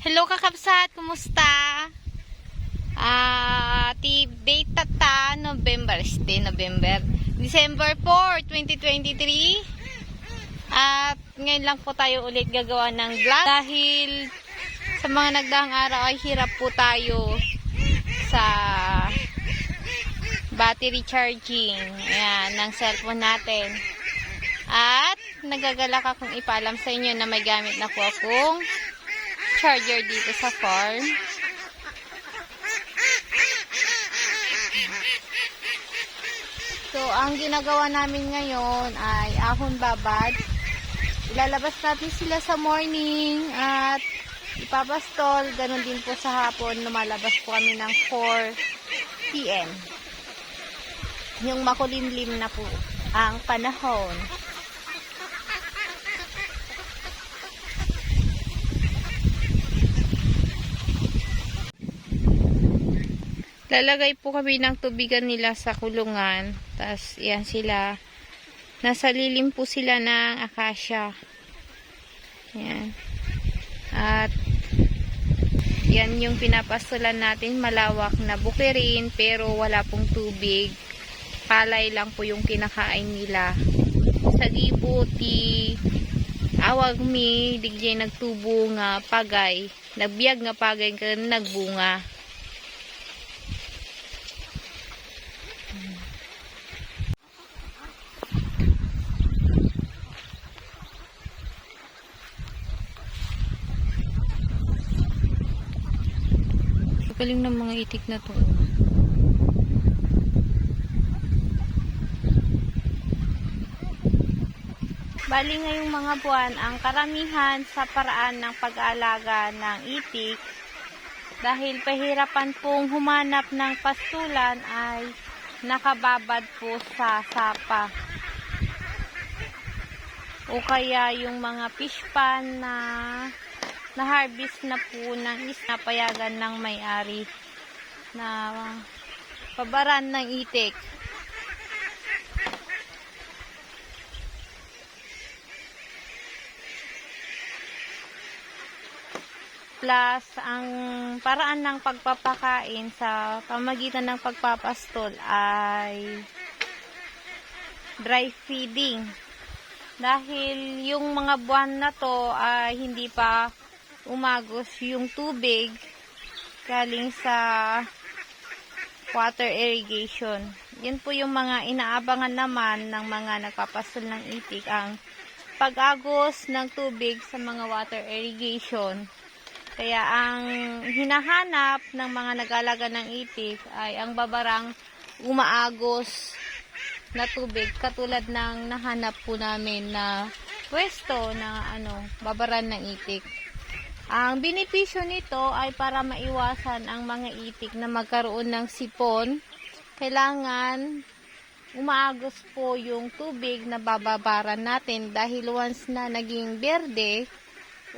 Hello kakabsat, kumusta? Date tata, November, December 4, 2023. At ngayon lang po tayo ulit gagawa ng vlog dahil sa mga nagdaang araw ay hirap po tayo sa battery charging ng cellphone natin. At nagagalak akong ipaalam sa inyo na may gamit na po akong charger dito sa farm. So, ang ginagawa namin ngayon ay ahon babad. Ilalabas natin sila sa morning at ipapastol. Ganon din po sa hapon. Lumalabas po kami ng 4 PM. Yung makulimlim na po ang panahon. Lalagay po kami ng tubigan nila sa kulungan. Tapos, yan sila. Nasa lilim po sila ng akasya. Yan. At, yan yung pinapastulan natin. Malawak na bukirin, pero wala pong tubig. Palay lang po yung kinakain nila. Sa gibuti, awag mi, digjay nagtubo nga pagay. Nagbiag nga pagay ka nagbunga. Galing ng mga itik na to. Bali ngayong mga buwan, ang karamihan sa paraan ng pag-aalaga ng itik, dahil pahirapan pong humanap ng pastulan, ay nakababad po sa sapa. O kaya yung mga fish pan na harvest na po ng isda, payagan ng may-ari na pabaran ng itik. Plus, ang paraan ng pagpapakain sa pamagitan ng pagpapastol ay dry feeding. Dahil yung mga buwan na to ay hindi pa umagos yung tubig galing sa water irrigation. Yan po yung mga inaabangan naman ng mga nagpapastol ng itik, ang pag-agos ng tubig sa mga water irrigation. Kaya ang hinahanap ng mga nag-alaga ng itik ay ang babarang umaagos na tubig, katulad ng nahanap po namin na pwesto na babaran ng itik. Ang benepisyo nito ay para maiwasan ang mga itik na magkaroon ng sipon. Kailangan umaagos po yung tubig na bababaran natin, dahil once na naging berde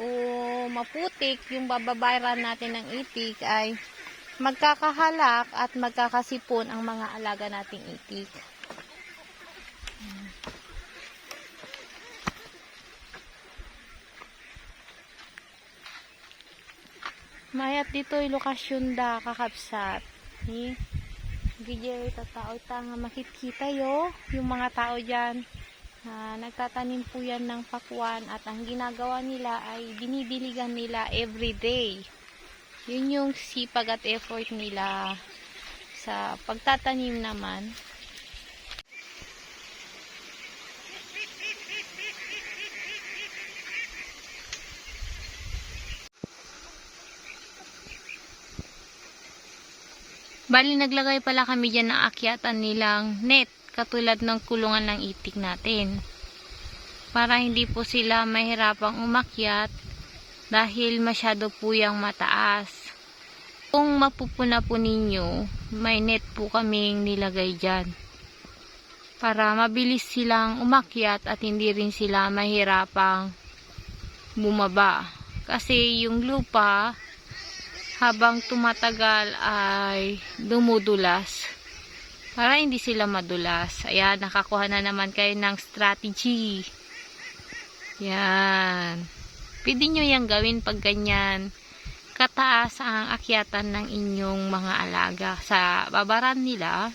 o maputik yung bababaran natin ng itik, ay magkakahalak at magkakasipon ang mga alaga nating itik. Mayat dito yung lokasyon da kakabsat. Gijay tatao nga makikita yung mga tao dyan. Nagtatanim po yan ng pakwan, at ang ginagawa nila ay binibiligan nila everyday. Yun yung sipag at effort nila sa pagtatanim naman. Bali, naglagay pala kami dyan ng akyatan nilang net, katulad ng kulungan ng itik natin. Para hindi po sila mahirapang umakyat dahil masyado po yung mataas. Kung mapupuna po ninyo, may net po kaming nilagay dyan. Para mabilis silang umakyat at hindi rin sila mahirapang bumaba. Kasi yung lupa, habang tumatagal ay dumudulas. Para hindi sila madulas. Ayan, nakakuha na naman kayo ng strategy. Yan. Pwede nyo yung gawin pag ganyan. kataas ang akyatan ng inyong mga alaga sa babaran nila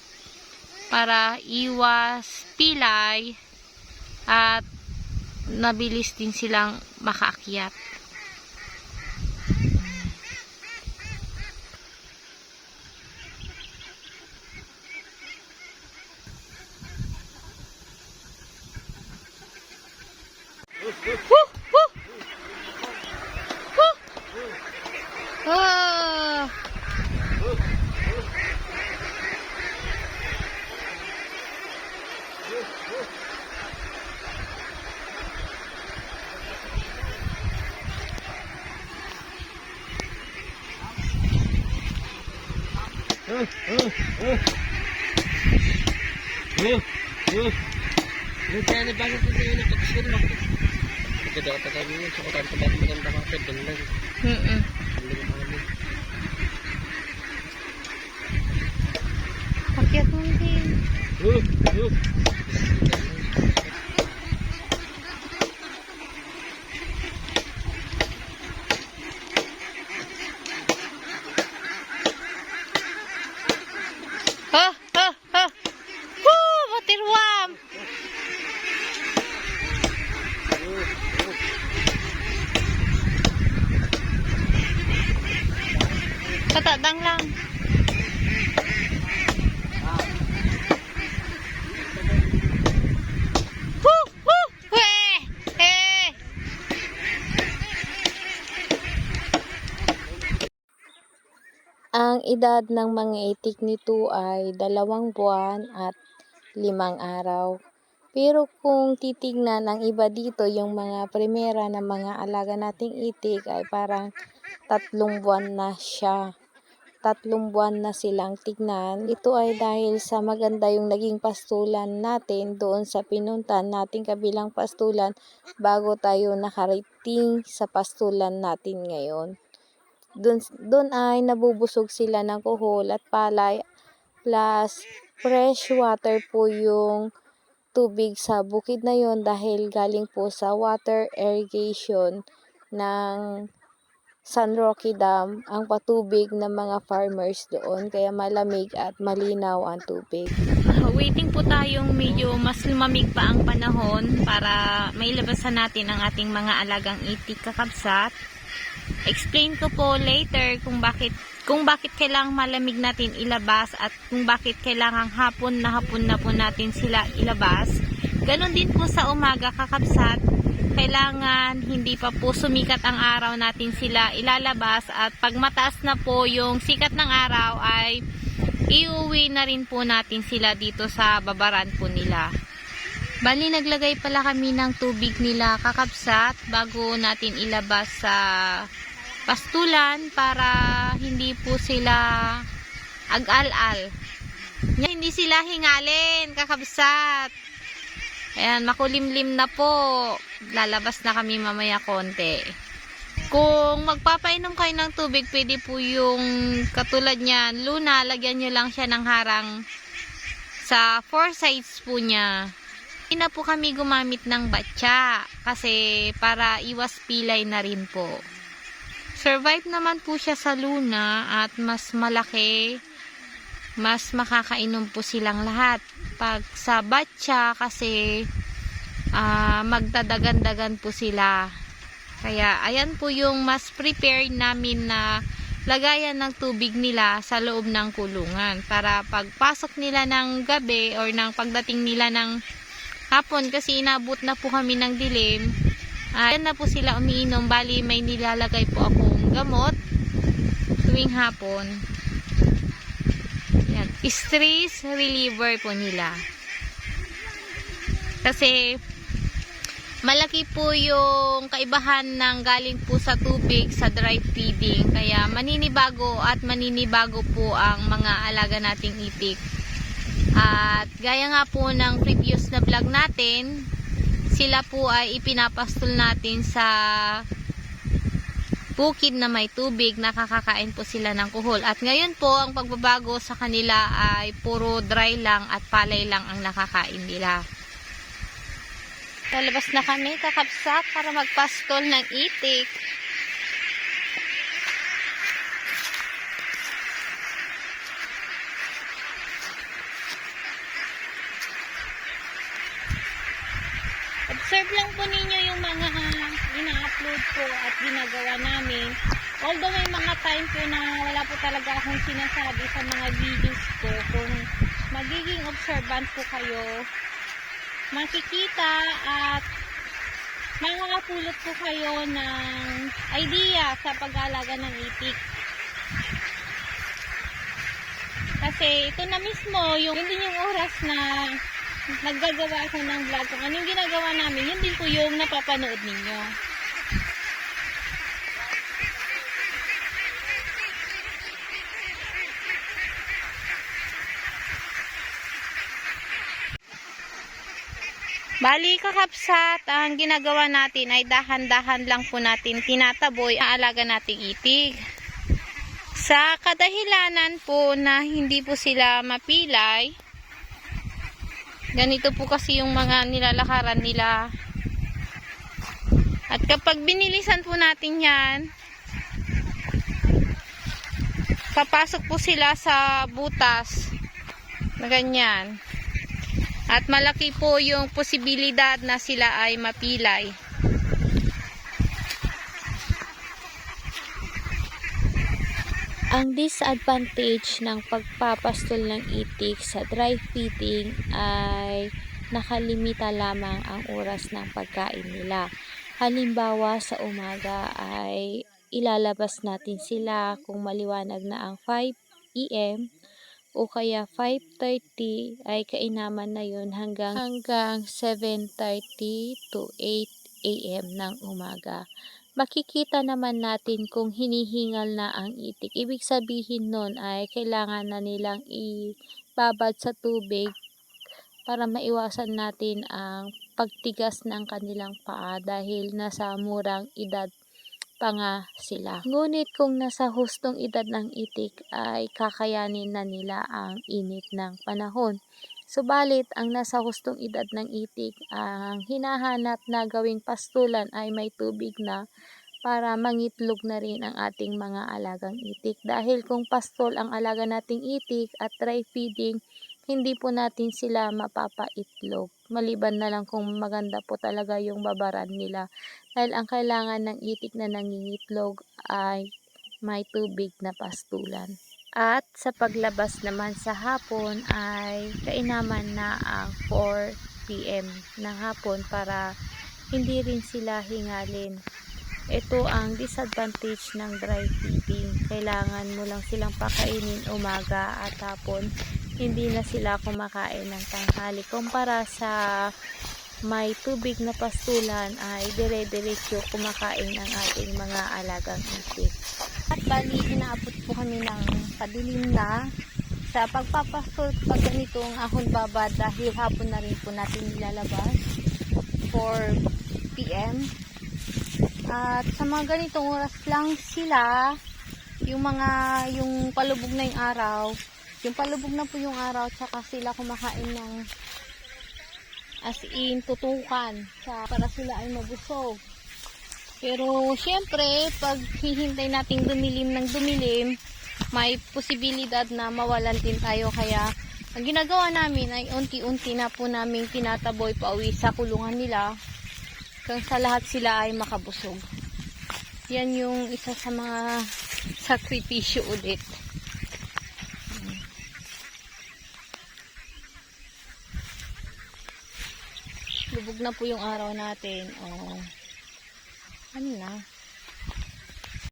para iwas pilay at nabilis din silang makaakyat. Woo! Woo! Woo! Oh! Pakyat mo din. Woo! Waterwam! Patadang lang. Ang edad ng mga itik nito ay 2 buwan at 5 araw. Pero kung titignan ang iba dito, yung mga primera na mga alaga nating itik ay parang 3 buwan na siya. 3 buwan na silang tignan. Ito ay dahil sa maganda yung naging pastulan natin doon sa pinuntan nating kabilang pastulan bago tayo nakarating sa pastulan natin ngayon. Doon ay nabubusog sila ng kuhol at palay plus fresh water po yung tubig sa bukid na yon dahil galing po sa water irrigation ng San Roque Dam ang patubig ng mga farmers doon kaya malamig at malinaw ang tubig. Waiting po tayong medyo mas lumamig pa ang panahon para mailabasan natin ang ating mga alagang itik kakabsat. Explain ko po later kung bakit kailangang malamig natin ilabas at kung bakit kailangang hapon na po natin sila ilabas. Ganon din po sa umaga kakabsat, kailangan hindi pa po sumikat ang araw natin sila ilalabas at pag mataas na po yung sikat ng araw ay iuwi na rin po natin sila dito sa babaran po nila. Bali, naglagay pala kami ng tubig nila kakabsat bago natin ilabas sa pastulan para hindi po sila ag-al-al. Hindi sila hingalin kakabsat. Ayan, makulimlim na po. Lalabas na kami mamaya konti. Kung magpapainom kayo ng tubig, pwede po yung katulad niyan, Luna, lagyan nyo lang siya ng harang sa 4 sides po niya. Hindi na po kami gumamit ng batya kasi para iwas pilay na rin po. Survive naman po siya sa Luna at mas malaki, mas makakainom po silang lahat. Pag sa batya kasi magdadagan-dagan po sila. Kaya ayan po yung mas prepared namin na lagayan ng tubig nila sa loob ng kulungan para pagpasok nila ng gabi or ng pagdating nila ng hapon kasi inabot na po kami ng dilim. Ayan na po sila umiinom. Bali may nilalagay po akong gamot tuwing hapon. Yan. Stress reliever po nila. Kasi malaki po yung kaibahan ng galing po sa tubig sa dry feeding. Kaya maninibago po ang mga alaga nating itik. At gaya nga po ng previous na vlog natin, sila po ay ipinapastol natin sa bukid na may tubig, nakakakain po sila ng kuhol. At ngayon po, ang pagbabago sa kanila ay puro dry lang at palay lang ang nakakain nila. Lalabas na kami kakabsat para magpastol ng itik. I-observe lang po ninyo yung mga ina-upload ko at ginagawa namin. Although may mga time po na wala po talaga akong sinasabi sa mga videos ko, kung magiging observant po kayo, makikita at makakapulot po kayo ng idea sa pag-aalaga ng itik. Kasi ito na mismo, yun din yung oras na naggagawa ako ng vlog. Kung anong ginagawa namin, yun din po yung napapanood ninyo. Bali, kakapsat, ang ginagawa natin ay dahan-dahan lang po natin tinataboy ang alaga nating itik. Sa kadahilanan po na hindi po sila mapilay, ganito po kasi yung mga nilalakaran nila. At kapag binilisan po natin yan, papasok po sila sa butas na ganyan. At malaki po yung posibilidad na sila ay mapilay. Ang disadvantage ng pagpapastol ng itik sa dry feeding ay nakalimita lamang ang oras ng pagkain nila. Halimbawa sa umaga ay ilalabas natin sila kung maliwanag na ang 5 AM o kaya 5:30 ay kainaman na yun hanggang 7:30 to 8 AM ng umaga. Makikita naman natin kung hinihingal na ang itik. Ibig sabihin nun ay kailangan na nilang ibabad sa tubig para maiwasan natin ang pagtigas ng kanilang paa dahil nasa murang edad pa nga sila. Ngunit kung nasa hustong edad ng itik ay kakayanin na nila ang init ng panahon. Subalit, ang nasa hustong edad ng itik, ang hinahanap na gawing pastulan ay may tubig na para mangitlog na rin ang ating mga alagang itik. Dahil kung pastol ang alaga nating itik at dry feeding, hindi po natin sila mapapaitlog. Maliban na lang kung maganda po talaga yung babaran nila. Dahil ang kailangan ng itik na nangingitlog ay may tubig na pastulan. At sa paglabas naman sa hapon ay kainaman na ang 4 PM ng hapon para hindi rin sila hingalin. Ito ang disadvantage ng dry feeding. Kailangan mo lang silang pakainin umaga at hapon. Hindi na sila kumakain ng tanghali. Kumpara sa may tubig na pastulan ay dire-diretso kumakain ang ating mga alagang itik. At bali, inaabot po kami ng padilim na sa pagpapastol pag ganito ang ahon babad dahil hapon na rin po natin nilalabas 4 PM. At sa mga ganitong oras lang sila, yung palubog na yung araw, yung palubog na po yung araw, tsaka sila kumakain ng as in tutukan para sila ay mabusog. Pero syempre, pag hihintay nating dumilim ng dumilim, may posibilidad na mawalan din tayo. Kaya ang ginagawa namin ay unti-unti na po namin tinataboy pauwi sa kulungan nila kung sa lahat sila ay makabusog. Yan yung isa sa mga sakripisyo ulit. Lubog na po yung araw natin. Oh. Ano na?